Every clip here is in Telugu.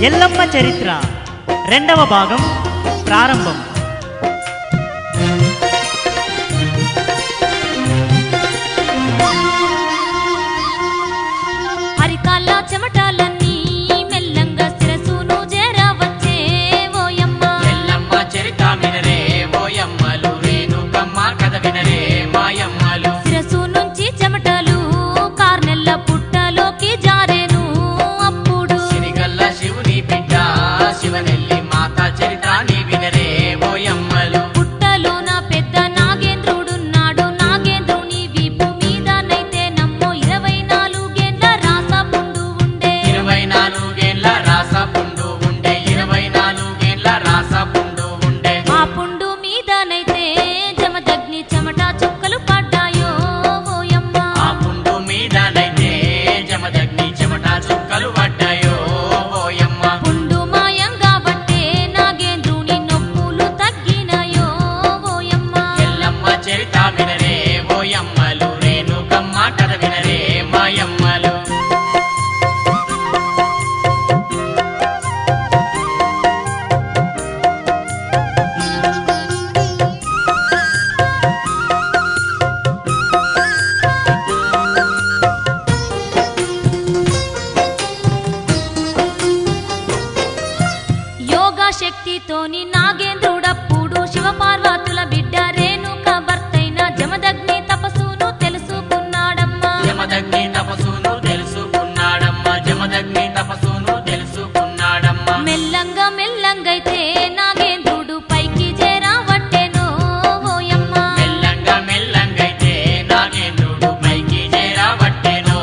ఎల్లమ్మ చరిత్ర రెండవ భాగం ప్రారంభం. హరికాళ్ళ చెమటాలన్నీ మెల్లంగా శిరసును చేరవచ్చే ఓయమ్మ. ఎల్లమ్మ చరిత్ర వినరే ఓయమ్మలు, రేణుకమ్మ కథ వినరే మాయమ్మలు. శిరసు నుంచి చెమటలు కార్నెల్ల పుట్టలోకి జారేను అప్పుడు. సిరిగల్ల శివుని బిడ్డ శివనెల్లి మాత చరిత్ర నీ వినరే ఓయమ్మలు. పుట్టలోన పెద్ద నాగేంద్రుడున్నాడు, నాగేంద్రుని వీపు మీదనైతే నమ్మో 24 గేండ్ల రాస పుండు ఉండే. 24 గేండ్ల రాస పుండు ఉండే, 24 గేండ్ల రాస పుండు ఉండే. ఆ పుండు మీదనైతే జమదగ్ని చెమట చుక్కలు పడ్డాయో ఓయమ్మ. ఆ పుండు మీదనైతే జమదగ్ని చెమట చుక్కలు పడ్డాయో ఓయమ్మ. పుండు మాయంగా బట్టే నాగేంద్రుని నొప్పులు తగ్గినాయో ఓయమ్మ. ఎల్లమ్మ చరిత్ర వినరే ఓయమ్మలు, రేణుకమ్మ కథ వినరే మాయమ్మలు. యోగా శక్తితోని నాగేంద్రుడప్పుడు శివపార్వతుల బిడ్డ రేణుక భర్తైన జమదగ్ని తపస్సును తెలుసుకున్నాడమ్మా. జమదగ్ని తపస్సును తెలుసుకున్నాడమ్మ, జమదగ్ని తపస్సును తెలుసుకున్నాడమ్మ. మెల్లంగా మెల్లంగైతే నాగేంద్రుడు పైకి చేరావట్టెనో ఓయమ్మ. మెల్లంగా మెల్లంగైతే నాగేంద్రుడు పైకి చేరావట్టెనో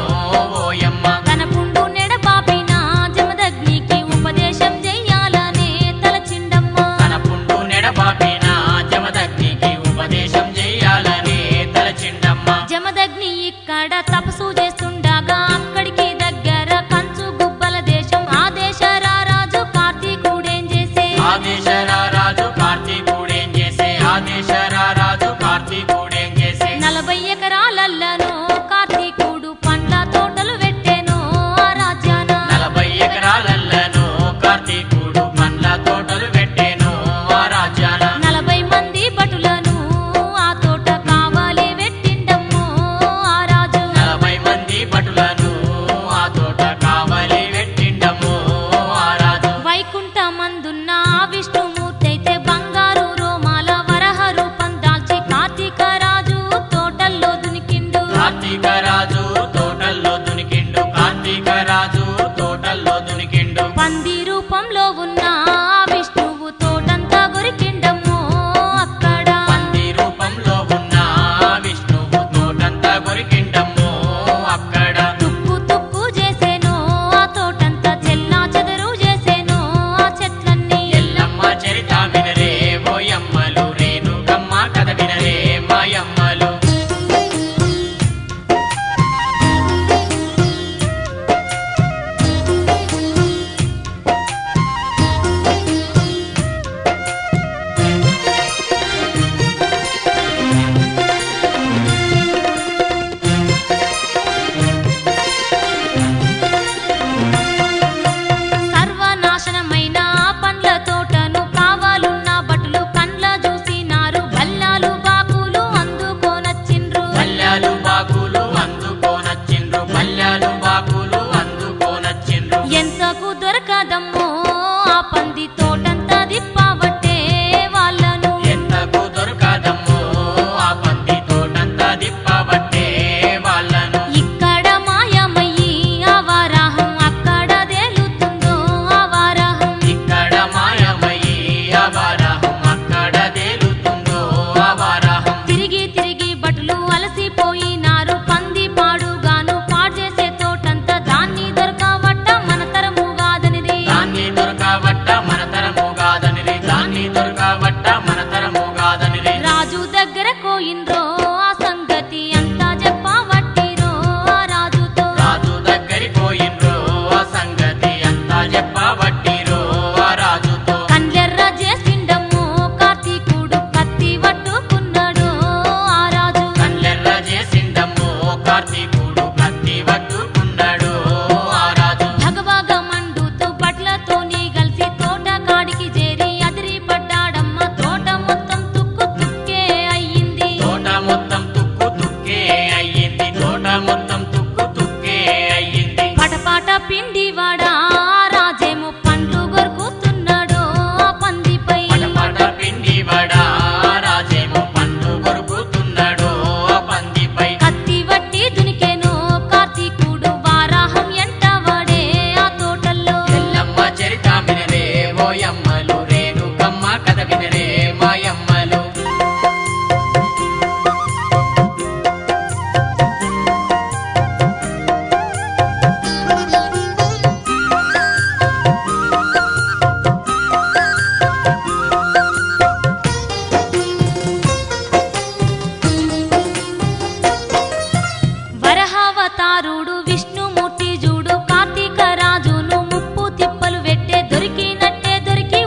ఓయమ్మ. తన పుండు నెడబాపిన జమదగ్నికి ఉపదేశం చెయ్యాలనే తలచిండమ్మా. తన పుండు నెడబాపిన జమదగ్నికి ఉపదేశం చెయ్యాలని తలచిండమ్మ. జమదగ్ని ఇక్కడ తపస్సు చేస్తుండగా అక్కడికి దగ్గర కంచు గుబ్బల దేశం ఆదేశరారాజు కార్తీకుడేం చేసే. ఆదేశరారాజు కార్తీకుడేం చేసే, ఆదేశరారాజు కార్తీకుడేం చేసే. 40 ఎకరాలల్లను కార్తీకుడు పండ్ల తోటలు పెట్టెనో ఆ రాజ్యాన. 40 ఎకరాలల్లను కార్తీకుడు పండ్ల తోటలు పెట్టెను ఆ రాజ్యాన. 40 మంది భటులను ఆ తోట కావాలి పెట్టిండమ్మో ఆ రాజు. 40 మంది భటులను ఆ తోట కావలి పెట్టిండము ఆ రాజు. వైకుంఠమందున్న ఆ విష్ణుమూర్తి అయితే బంగారు రోమాల వరహ రూపం దాల్చి కార్తీక రాజు తోటల్లో దునికిండు. కార్తీక రాజు తోటల్లో దునికిండు, కార్తీక రాజు తోటల్లో దునికిండు. పంది రూపంలో ఉన్న ఆ విష్ణువు తోటంతా గొరికిండమ్మో అక్కడ. పంది రూపంలో ఉన్న విష్ణువు తోటంతా కొరికిండము అక్కడ. తుక్కు తుక్కు చేసేనో ఆ తోటంతా చెల్లా చెదరు చేసేనో ఆ చెట్లన్నీ. ఎల్లమ్మ చరిత్ర వినరే ఓయమ్మలు, రేణుకమ్మ కథ వినరే మాయమ్మలు. సర్వనాశనమైన ఆ పండ్ల తోటను కావాలున్న భటులు కండ్ల చూసినారు. బల్లాలు బాకులు అందుకోనచ్చిండ్రు. పల్లెలు బాకులు అందుకోనచ్చిండ్రు, పల్లెలు బాకులు అందుకోనచ్చిండ్రు. ఎంతకు దొరకదమ్మో ఆ పంది తోటంతా దిప్పబట్టే వాళ్ళను. ఎంతకు దొరకదమ్మో ఆ పంది తోటంతా దిప్పబట్టే వాళ్ళను. ఇక్కడ మాయమయ్యి ఆ వారాహం అక్కడ తేలుతుందో ఆ వారాహం. ఇక్కడ మాయమయ్యి ఆ వారాహం అక్కడ తేలుతుందో ఆ వారాహం. తిరిగి తిరిగి భటులు అలసిపోయినారు. పంది పాడుగాను పాడు చేసే తోటంతా దాన్ని దొరకవట్ట మన తరము కాదనిది. దాన్ని దొరకబట్ట మన తరం ఓయమ్మలు రేణుకమ్మ కథ వినరే మాయమ్మలు వరహావతారుడు విష్ణుమూర్తి జూడు కార్తీక రాజును ముప్పు తిప్పలు వెట్టే దొరికినట్టే దొరికి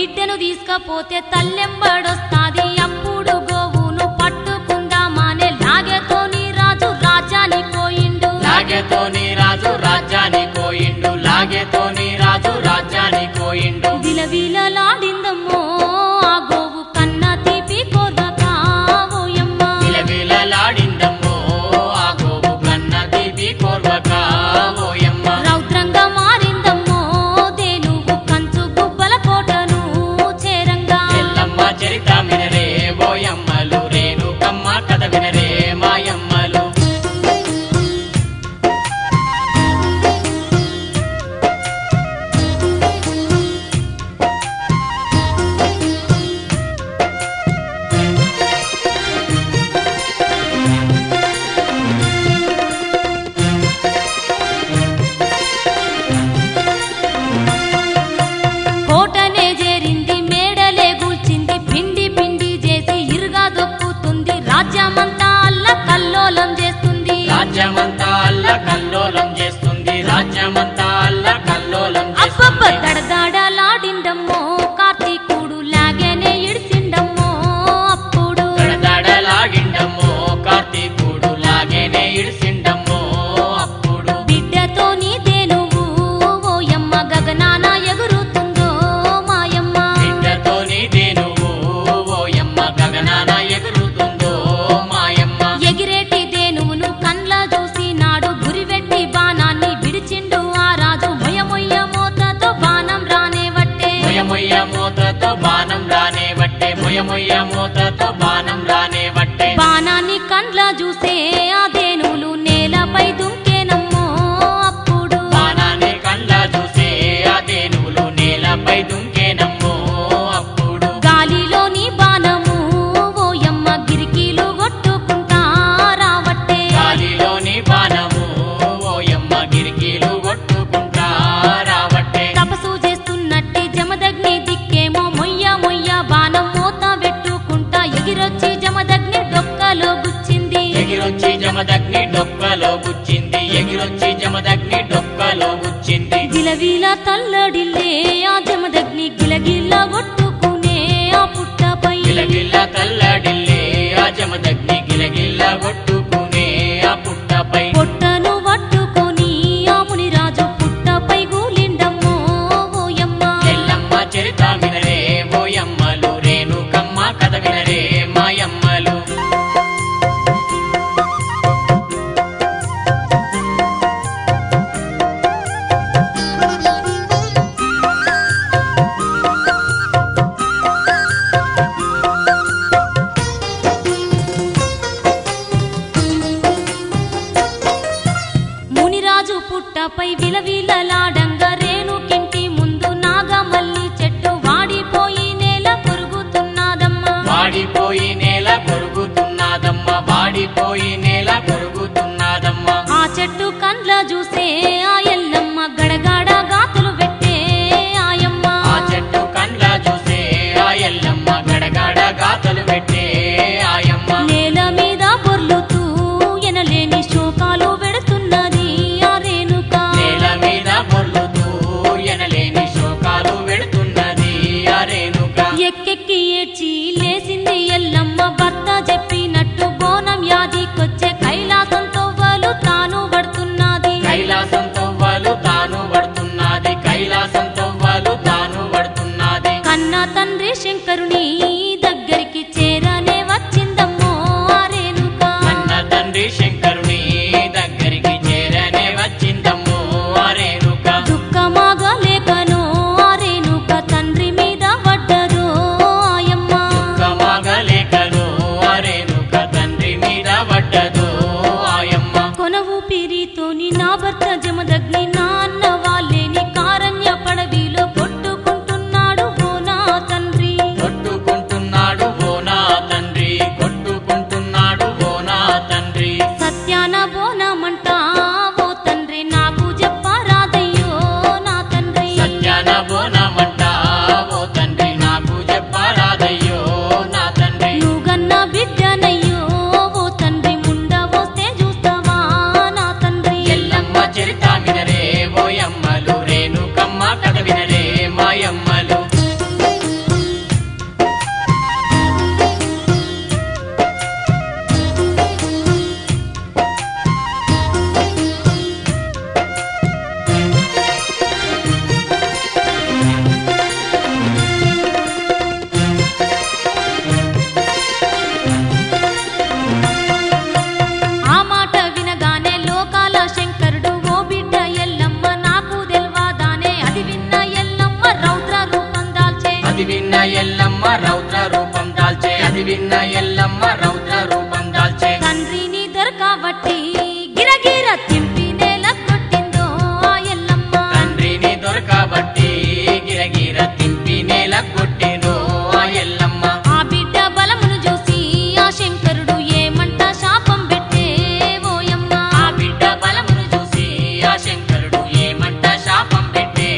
బిడ్డను తీసుకపోతే తల్లెంబడొస్తాది అప్పుడు గోవును పట్టుకుందామానే లాగేతోని రాజు రాజ్యానికి పోయిండు లాగేతోని రాజు రాజ్యానికి పోయిండు లాగేతోని రాజు రాజ్యానికి పోయిండు విలవిలలాడిందమ్మో ఆ గోవు కన్న తీపి కోర్వక ఓయమ్మ విలవిలలాడిందమ్మో ఆ గోవు కన్న తీపి కోర్వక ఓయమ్మ రౌద్రంగా మారిందమ్మో దేనువు కంచు గుబ్బల కోటను చేరంగా ఎల్లమ్మ చరిత వినరే ఓయమ్మలు రేణుకమ్మ కథ వినరే మాయమ్మలు కోటనే చేరింది మేడలే గూల్చింది పిండి పిండి చేసి ఇరుగా దొక్కుతుంది రాజ్యమంతా అల్ల కల్లోలం చేస్తుంది రాజ్యమంతా అల్ల కల్లోలం చేస్తుంది రాజ్యమంతా అల్ల కల్లోలం అబ్బబ్బ చేస్తుంది దడదడలాడిండమ్మో కార్తీకుడు లాగేనే ఇడిసిండమ్మో అప్పుడు దడదడలాగిండమ్మో కార్తీకుడు లాగేనే ఇడిసిండమ్మో అప్పుడు బిడ్డతోని దేనువు ఓయమ్మ గగనాన ఎగురుతుందో మాయమ్మ బిడ్డతోని దేనువు ఓయమ్మ గగనాన ఎగురుతుందో మాయమ్మ ఎగిరేటి దేనువును కండ్ల చూసి నాడు గురివెట్టి బాణాన్ని విడిచిండు ఆ రాజు మొయ్య మోతతో బాణం రానేవట్టే మొయ్య మూతతో బాణం రానే వట్టే మొయ్య మూతతో బాణం రానే వట్టే బాణాన్ని కండ్ల చూసే ఆ దేనువులు నేలపై దుంకేనమ్మో అప్పుడు బాణాన్ని కళ్ళ చూసే ఆ దేనువులు నేలపై దుంకేనమ్మో అప్పుడు గాలిలోని బాణము ఓయమ్మ గిరికీలు కొట్టుకుంటా రావట్టే గాలిలోని బాణము ఓయమ్మ గిరికీలు కొట్టుకుంటా రావట్టే తపసు చేస్తున్నట్టి జమదగ్ని దిక్కేమో మొయ్య బాణం మూత పెట్టుకుంటా ఎగిరొచ్చి జమదగ్ని డొక్కలో గుచ్చింది ఎగిరొచ్చి జమదగ్ని డొక్కలో గుచ్చింది ఎగిరొచ్చి జమదగ్ని డొక్కలో గుచ్చింది గిలగిల తల్లడిల్లే ఆ జమదగ్ని గిలగిల్ల కొట్టుకునే ఆ పుట్టపై గిలగిల్ల తల్లడిల్లే ఆ జమదగ్ని గిలగిల్ల కొట్టుకునే ఆ పుట్టపై పొట్టను పట్టుకొని ఆ మునిరాజు పుట్టపై గూలిండమ్మో ఓయమ్మ ఎల్లమ్మ చరిత వినరే ఓయమ్మలు రేణుకమ్మ కథ వినరే మాయమ్మలు మునిరాజు పుట్టపై విలవిలలాడంగా రేణుకింటి ముందు నాగమల్లి చెట్టు వాడిపోయి నేల కొరుగుతున్నదమ్మా వాడిపోయి నేల కొరుగుతున్నదమ్మ వాడిపోయి నేల కొరుగుతున్నదమ్మ ఆ చెట్టు కండ్ల చూసే ఆ ఎల్లమ్మ గడగడ గాతులు పెట్టే ఆయమ్మ ఆ చెట్టు కండ్ల చూసే ఆ ఎల్లమ్మ గడగడ గాతలు పెట్టే ఆయమ్మ నేల మీద పొర్లుతూ ఎనలేని శోకాలు పెడుతున్నది ఆ రేణుక నేల మీద పొర్లుతూ ఎనలేని శోకాలు వెడుతున్నది ఆ రేణుక ఎక్కెక్కి ఏడ్చి లేసింది ఎల్లమ్మ భర్త చెప్పినట్టు బోనం యాదికొచ్చే కైలాసం తవ్వలు తాను పడుతున్నది కైలాసం తవ్వలు తాను పడుతున్నది కైలాసం తవ్వలు తాను పడుతున్నది కన్న తండ్రి శంకరుని దగ్గరికి చేరనే వచ్చిందమ్మో ఆ రేణుక కన్న తండ్రి శంకరుని దగ్గరికి చేరనే వచ్చిందమ్మో ఆ రేణుక దుఃఖమాగలేకనో ఆ రేణుక తండ్రి మీద పడ్డదో ఆయమ్మ కమగలేకను ఆ రేణుక తండ్రి మీద పడ్డదో ఆయమ్మ కొన ఊపిరితోని నా భర్త జమదగ్ని నా అన్న వాళ్ళేని కారణ్య పడవిలో కొట్టుకుంటున్నాడు ఓ నా తండ్రి కొట్టుకుంటున్నాడు అది విన్న ఎల్లమ్మ రౌద్ర రూపం దాల్చే అది విన్న ఎల్లమ్మ రౌద్ర రూపం దాల్చే తండ్రిని దొరకబట్టి గిరగిర తింపి నేల కొట్టిందో ఆ ఎల్లమ్మ తండ్రిని దొరకబట్టి గిరగిర తింపి నేల కొట్టినో ఆ ఎల్లమ్మ ఆ బిడ్డ బలమును చూసి ఆ శంకరుడు ఏమంట శాపం పెట్టే ఓయమ్మ ఆ బిడ్డ బలమును చూసి ఆ శంకరుడు ఏమంట శాపం పెట్టే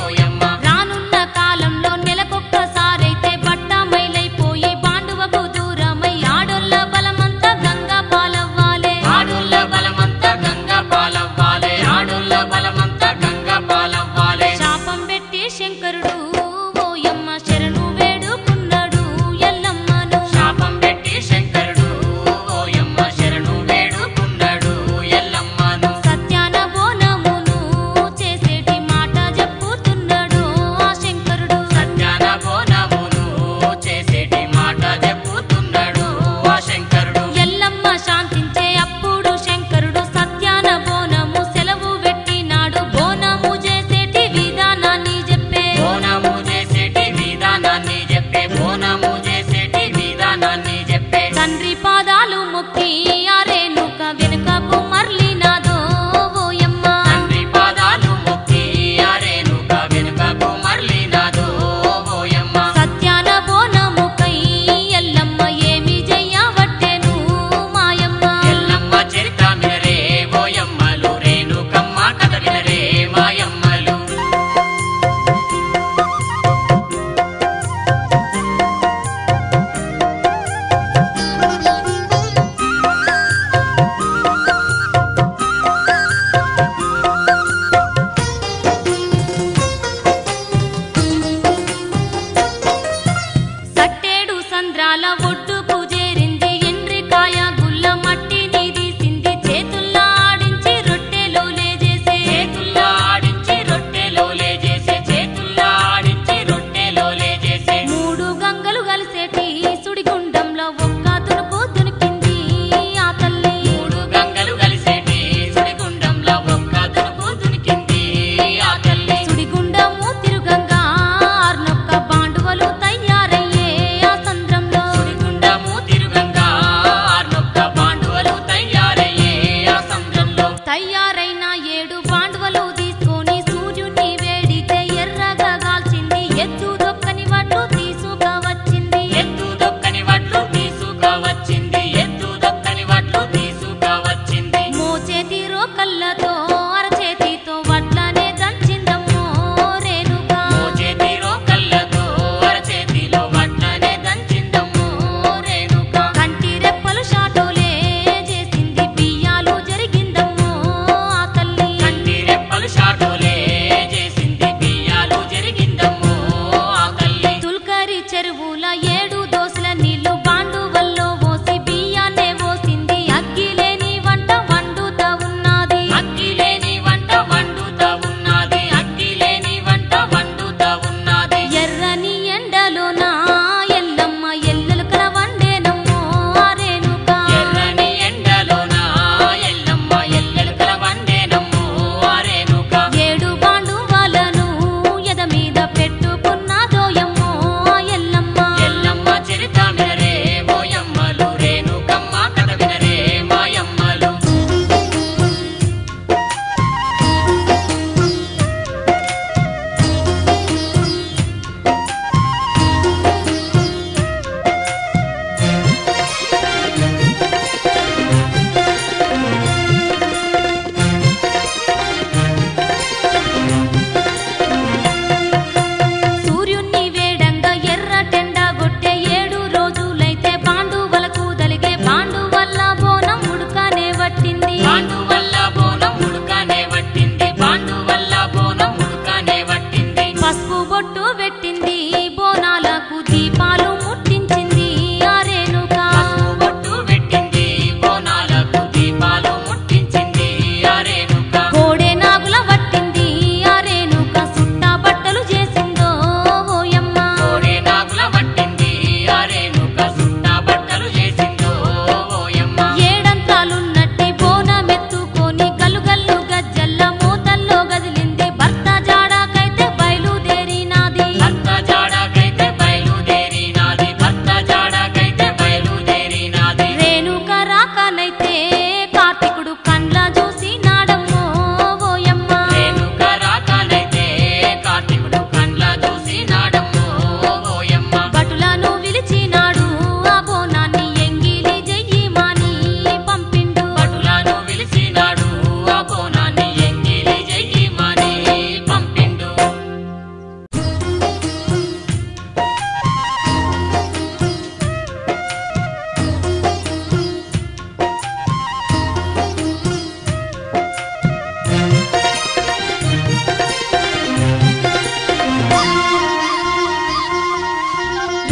ఓయమ్మ రానున్న కాలంలో నెలకొక్కసారైతే బట్ట మైలైపోయి పాండువకు దూరమై ఆడోళ్ళ బలం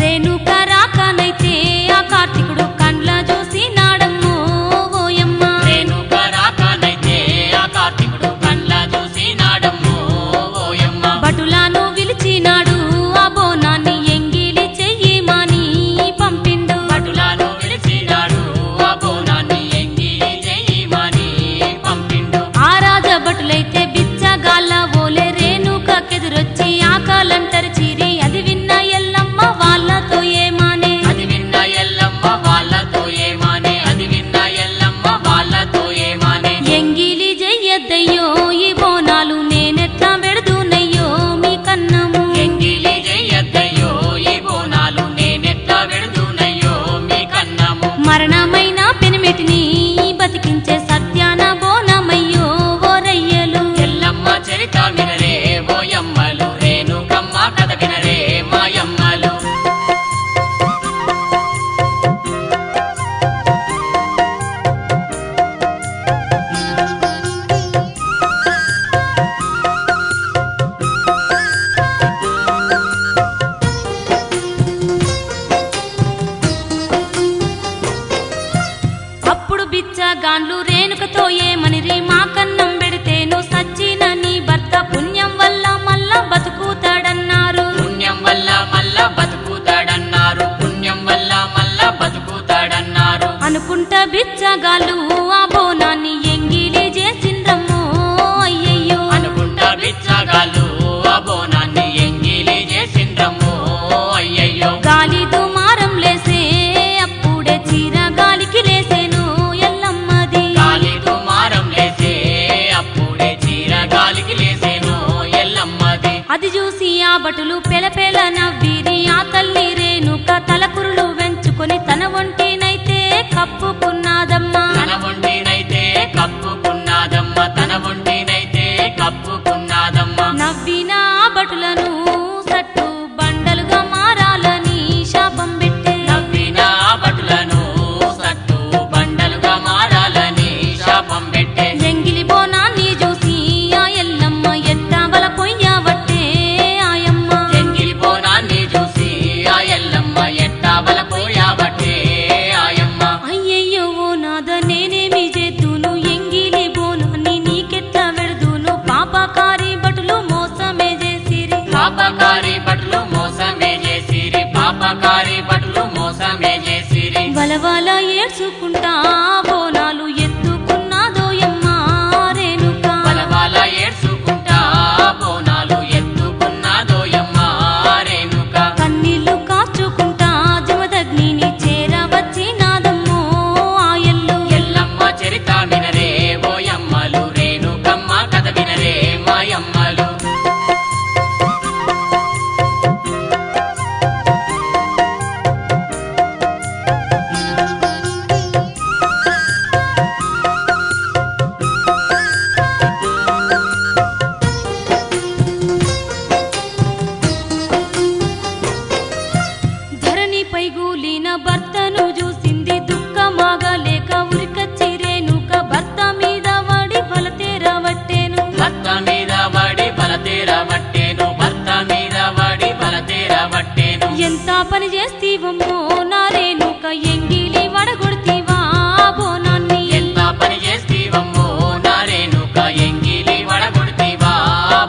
రేణుక రాకనైతే ఆ కార్తీకుడు కండ్ల చూసి నాడమ్మో ఓయమ్మ. రేణుక రాకనైతే ఆ కార్తీకుడు కండ్ల చూసి నాడమ్మో ఓయమ్మ. భటులను విలిచినాడు ఆ బోనాన్ని ఎంగిలి చెయ్యమని పంపిండు. భటులను పిలిచినాడు ఆ బోనాన్ని ఎంగిలి చెయ్యమని పంపిండు. ఆ రాజ భటులైతే బిచ్చగాళ్ళ ఓలే రేణుకకెదురొచ్చి ఆకలంటరి చీరి అది విన్న ఎల్లమ్మ వాళ్ళతో ఏమానే. అది విన్న ఎల్లమ్మ వాళ్ళతో ఏమానే. అది విన్న ఎల్లమ్మ వాళ్ళతో ఏమానే. ఎంగిలి జయ్యద్దయ్యో ఈ బోనాలు నేనెట్లా పెడుదునయ్యో మీ కన్నము. ఎంగిలి చెయ్యద్దయ్యో ఈ బోనాలు నేనెట్లా పెడుదునయ్యో మీ కన్నము. మరణమైన పెనిమిటిని బతికించే సత్యాన బోనమయ్యో ఓరయ్యలు. ఎల్లమ్మ చరిత వినరే ఓయమ్మలు. రేణుకమ్మ కథ వినరే మాయమ్మలు. అప్పుడు బిచ్చగాండ్లు రేణుకతో ఏమనిరి మా కన్నం పెడితేను సచ్చిన నీ భర్త పుణ్యం వల్ల మళ్ళా బతుకుతాడన్నారు. పుణ్యం వల్ల మళ్ళా బతుకుతాడన్నారు. పుణ్యం వల్ల మళ్ళా బతుకుతాడన్నారు. అనుకుంటా బిచ్చగాళ్ళు ఆ బోనాన్ని ఎంగిలి చేసిండ్రమ్మో అయ్యయ్యో. అనుకుంటా బిచ్చగాళ్ళు ఆ బోనాన్ని ఎంగిలి చేసిండ్రమ్మో అయ్యయ్యో. గాలి దుమారం లేసే అప్పుడే చీర గాలికి లేసేను ఎల్లమ్మది. గాలి దుమారం లేసే అప్పుడే చీర గాలికి లేసేను ఎల్లమ్మది. అది చూసి ఆ భటులు పెలపెల నవ్విరి. ఆ తల్లి రేణుక తలకురులు వెంచుకొని తన ఒంటినైతే కప్పుకున్నాదమ్మా. తన ఒంటినైతే కప్పుకున్నాదమ్మ. తన ఒంటినైతే కప్పుకున్నాదమ్మ. నవ్విన ఆ భటులను సట్టు బండలుగా మారాలని శాపం పెట్టే. నవ్విన భటులను సట్టు బండలుగా మారాలని శాపం పెట్టే. ఎంగిలి బోనాన్ని చూసి ఆ ఎల్లమ్మ ఎట్టావల పొయ్యవట్టే ఆయమ్మ. ఎంగిలి బోనాన్ని చూసి ఆ ఎల్లమ్మ ఎట్టావల పోయాబట్టే ఆయమ్మ. అయ్యయ్యో ఓ నాద నేనేమి చేతును ఎంగిలి బోనాన్ని నీకెట్లా వెడుదును. పాపకారి భటులు మోసమే చేసిరి. పాపకారి భటులు మోసమే చేసిరి. పాపకారి భటులు మోసమే చేసిరి. వలవల ఏడ్చుకుంటా బోనాలు ఎత్తుకున్నాదోయమ్మ రేణుక. బలబాల ఏడ్చుకుంటా బోనాలు ఎత్తుకున్నాదోయమ్మ రేణుక. కన్నీళ్లు కార్చుకుంటా జమదగ్నిని చేరవచ్చినాదమ్మో ఆయల్లు. ఎల్లమ్మ చరిత వినరే ఓయమ్మలు. రేణుకమ్మ కథ వినరే మాయమ్మలు. ధరణిపై గూలిన భర్తను చూసింది దుఃఖమాగలేక ఉరికచ్చి రేణుక భర్త మీద వాడి బలతేరవట్టేను. భర్త మీద వాడి బలతేరవట్టేను. భర్త మీద వాడి బలతేరవట్టేను. ఎంత పని చేస్తీవమ్మో నా రేణుక ఎంగిలి వడగొడితీవా బోనాన్ని. ఎంత పని చేస్తీవమ్మో నా రేణుక ఎంగిలి వడగొడితీవా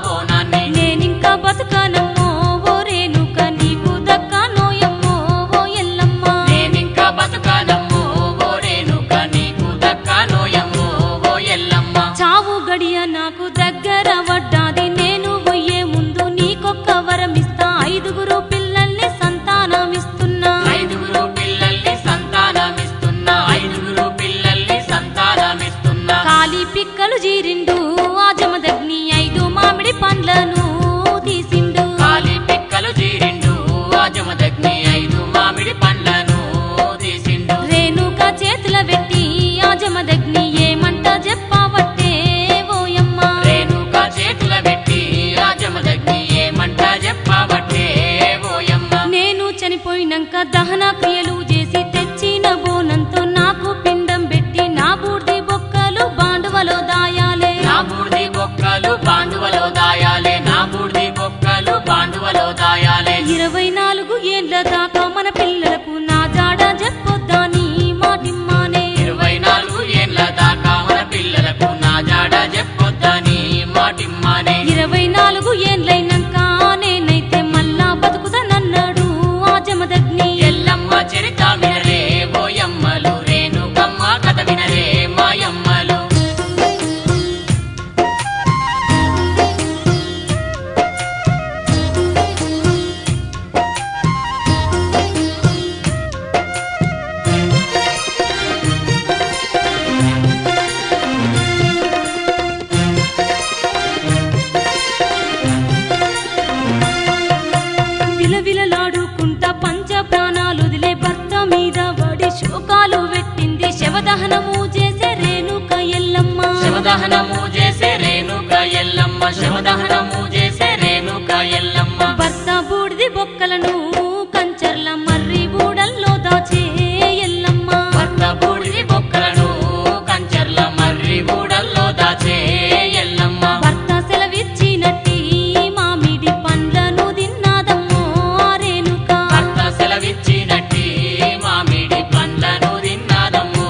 బోనాన్ని. నేనింకా బతుకనమ్మో ఓ రేణుక నీకు దక్కనోయమ్మో ఓ ఎల్లమ్మ. నేనింకా బతుకానమ్మో ఓ రేణుక నీకు దక్కనోయమ్మో ఓ ఎల్లమ్మ. చావు గడియ నాకు దగ్గర వడ్డాది. నేను పోయే ముందు నీకొక్క వరమిస్తా. 5 పిల్లల్ని సంతానమిస్తున్నా. 5 పిల్లల్ని సంతానమిస్తున్నా. 5 పిల్లల్ని సంతానమిస్తున్నా. కాలి పిక్కలు జీరిండు ఆ జమదగ్ని 5 మామిడి పండ్లను తీసిండు. కాలి పిక్కలు జీరిండు ఆ జమదగ్ని 5 మామిడి పండ్లను తీసిండు. రేణుక చేతుల పెట్టి ఆ జమదగ్ని ఏమంట చెప్పవట్టే ఓయమ్మ. రేణుక చేతుల పెట్టి ఆ జమదగ్ని ఏమంట చెప్పబట్టే ఓయమ్మ. నేను చనిపోయినాక దహన క్రియలు చేసి తెచ్చిన బోనంతో నాకు పిండం పెట్టి నా బూర్ది బొక్కలు బాండువలో దాయాలే. నా బూర్ది బొక్కలు బాండువలో దాయాలే. నా బూర్ది బొక్కలు బాండువలో దాయాలే. 24 ఏళ్ల దాకా దీపాలు పెట్టింది శవదహనము చేసే రేణుక ఎల్లమ్మ శవదహనము చేసే రేణుక ఎల్లమ్మ శవదహనము చేసే రేణుక ఎల్లమ్మ భర్త బూడిది బొక్కలను కంచర్ల మర్రి బూడల్లో దాచే ఎల్లమ్మ భర్త బూడిది బొక్కలను కంచర్ల మర్రి బూడల్లో దాచే ఎల్లమ్మ భర్త సెలవిచ్చినట్టి మామిడి పండ్లను తిన్నాదమ్మో రేణుక భర్త సెలవిచ్చినట్టి మామిడి పండ్లను తిన్నాదమ్మో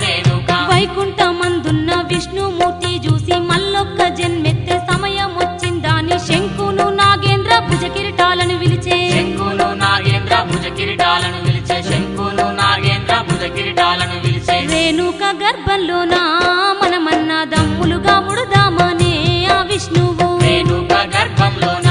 రేణుక వైకుంఠమందున్న విష్ణుమూర్తి చూసి మల్లొక్క జన్మెత్తే సమయం వచ్చిందాని శంకును నాగేంద్ర భుజ కిరీటాలను విలిచే శంకును నాగేంద్ర భుజ కిరీటాలను విలిచే శంకును నాగేంద్ర భుజ కిరీటాలను విలిచే రేణుక గర్భంలోన మనమన్న దమ్ములుగా ముడుదామనే ఆ విష్ణువు రేణుక గర్భంలోన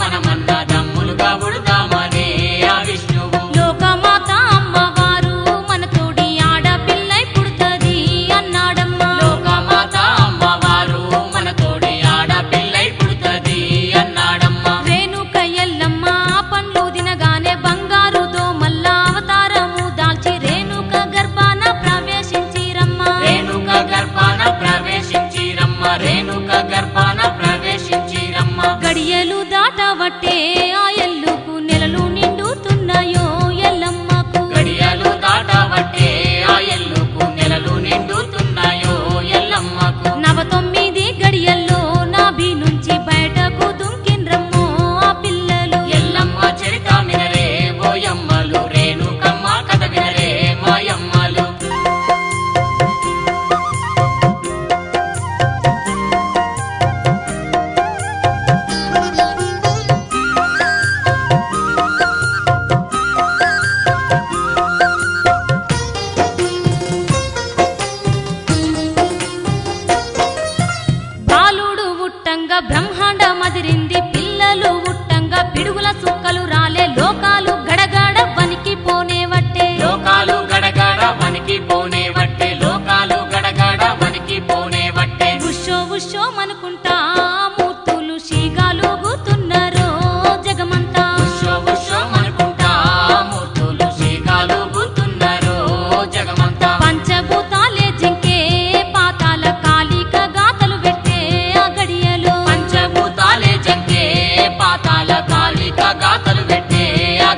మనమన్న దమ్ములుగా ఉడదామనే ఆ విష్ణువు లోకమాత అమ్మవారు మన తోడి ఆడపిల్లై పుడుతది అన్నాడమ్మా లోకమాత అమ్మవారు మన తోడి ఆడపిల్లై పుడుతది అన్నాడమ్మ రేణుక ఎల్లమ్మ పండ్లు తినగానే బంగారు దోమల్ల అవతారము దాల్చి రేణుక గర్భాన ప్రవేశించిరమ్మ రేణుక గర్భాన ప్రవేశించిరమ్మ రేణుక గర్భాన ప్రవేశించిరమ్మ గడియలు దాటవట్టే ఆ ఎల్లుకు నెలలు నిండుతున్నాయో ఎల్లమ్మకు గడియలు దాటవట్టే ఆ ఎల్లుకు నెలలు నిండుతున్నాయో ఎల్లమ్మకు 9 గడియల్లో నాభి నుంచి బయటకు దుంకిండ్రమ్మో ఆ పిల్లలు ఎల్లమ్మ చరిత వినరే ఓయమ్మలు రేణుకమ్మ కథ వినరే మాయమ్మలు బాలుడు ఉట్టంగా బ్రహ్మాండ మదిరింది పిల్లలు ఉట్టంగా పిడుగుల సుక్కలు రాలే లోకాలు గడగడ వనికి పోనేవట్టే లోకాలు గడగడ వనికి పోనే వట్టే లోకాలు గడగడ వనికి పోనే వట్టే ఉషో ఉషో మనుకుంటా మూర్తులు శీగాలుగుతున్నారో జగమంతా ఉషో ఉషో అనుకుంటా మూర్తులు శ్రీగాలు గుర్తున్నారో జగమంతా పంచభూతాలే జింకే పాతాల కాళిక గాథలు పెట్టే ఆ గడియలో పంచభూతాలే జంకే పాతాల కాళిక గాథలు పెట్టే ఆ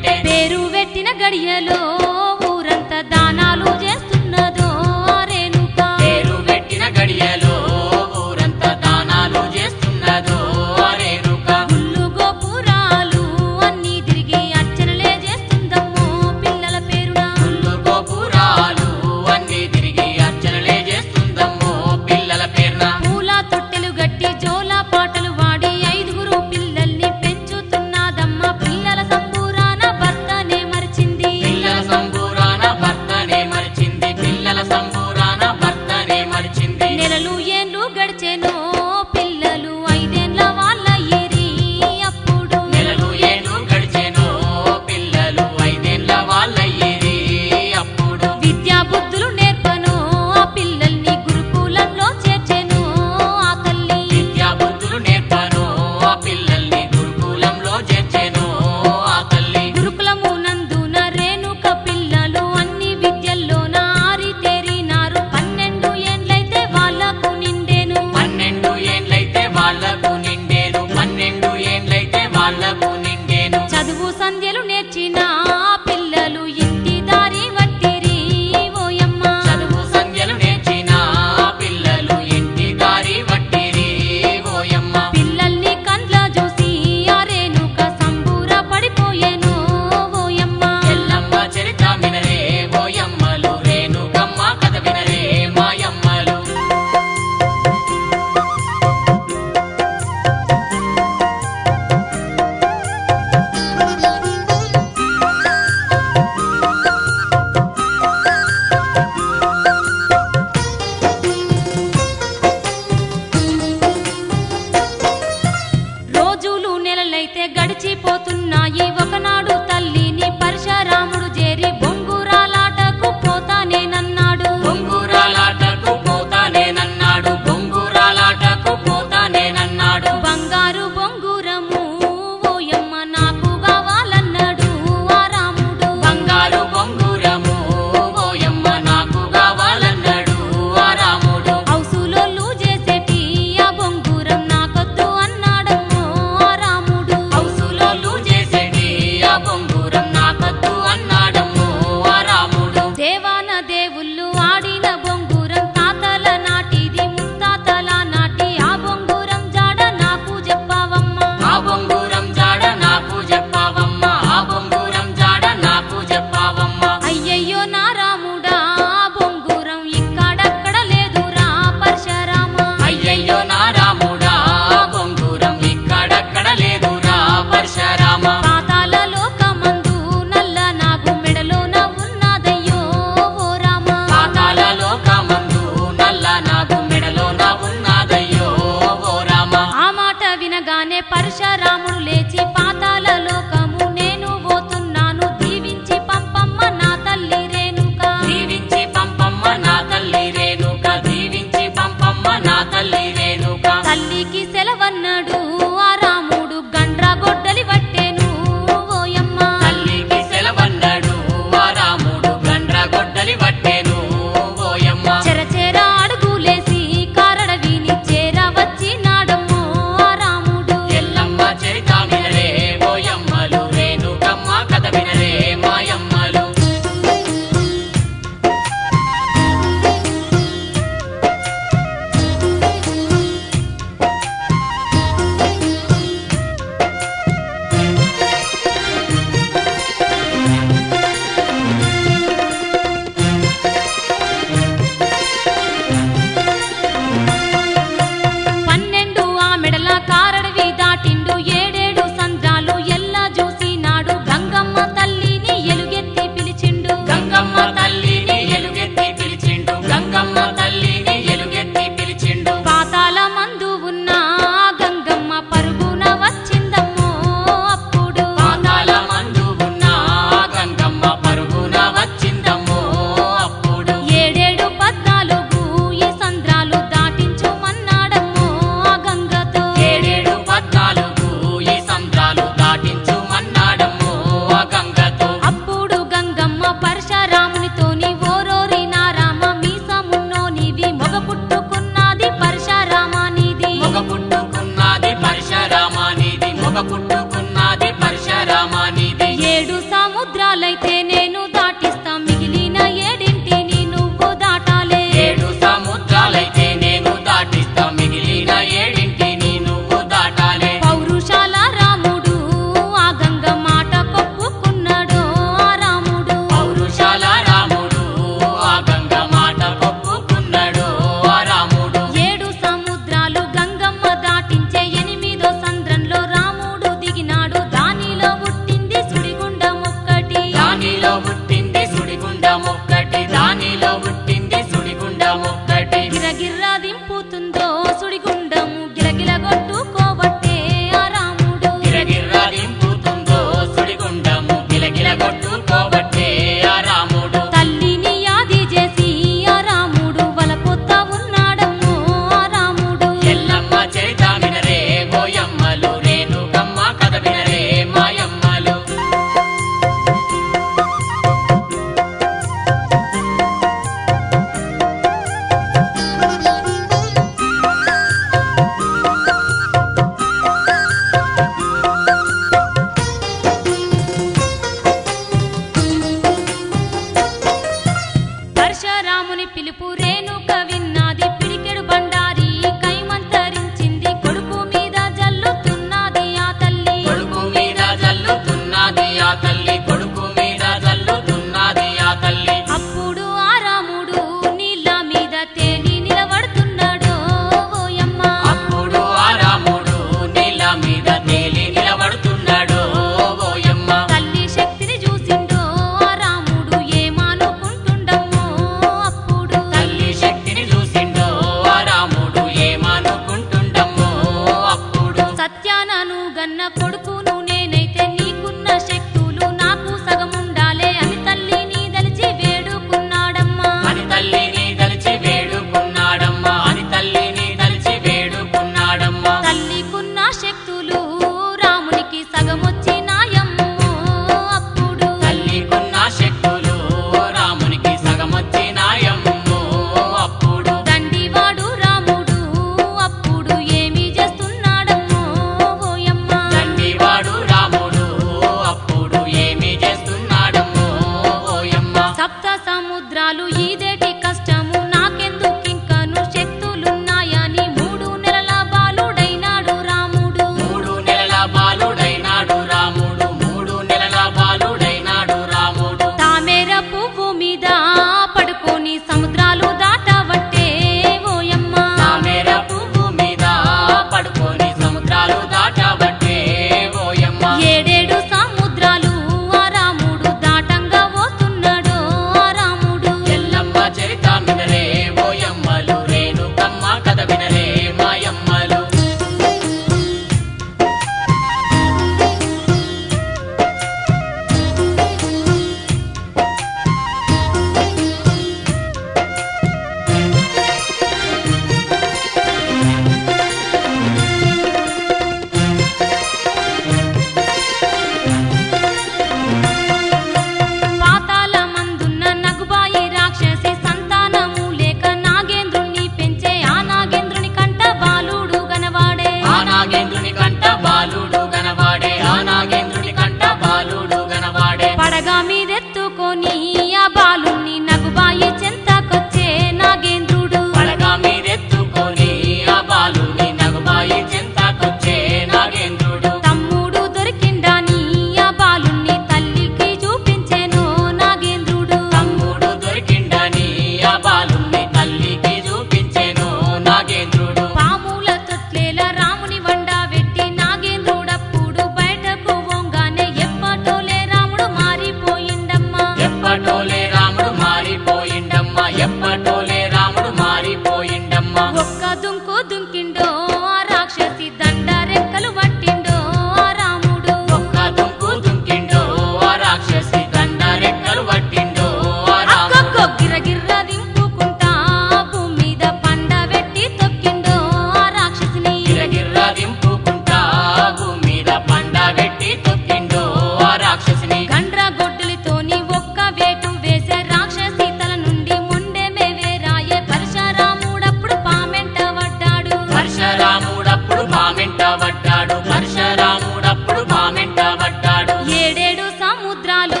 మెంట పడ్డాడు పరశురాముడప్పుడు మా మెంట పడ్డాడు 7 సముద్రాలు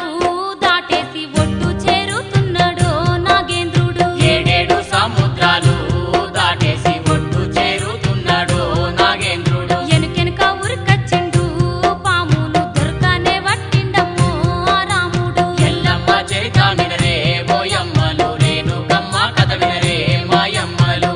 దాటేసి ఒడ్డు చేరుతున్నాడు నాగేంద్రుడు 7 సముద్రాలు దాటేసి ఒడ్డు చేరుతున్నాడు నాగేంద్రుడు ఎనుకెనుక ఉరికచ్చిండు పామును దొరకనే పట్టిండమ్మో ఆ రాముడు ఎల్లమ్మ చరిత వినరే ఓయమ్మలు రేణుకమ్మ కథ వినరే మాయమ్మలు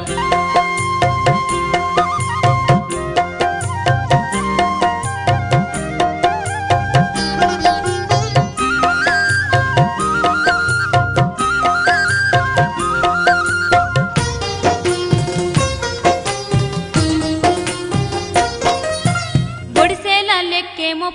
ఒడిసేల లెక్కేమో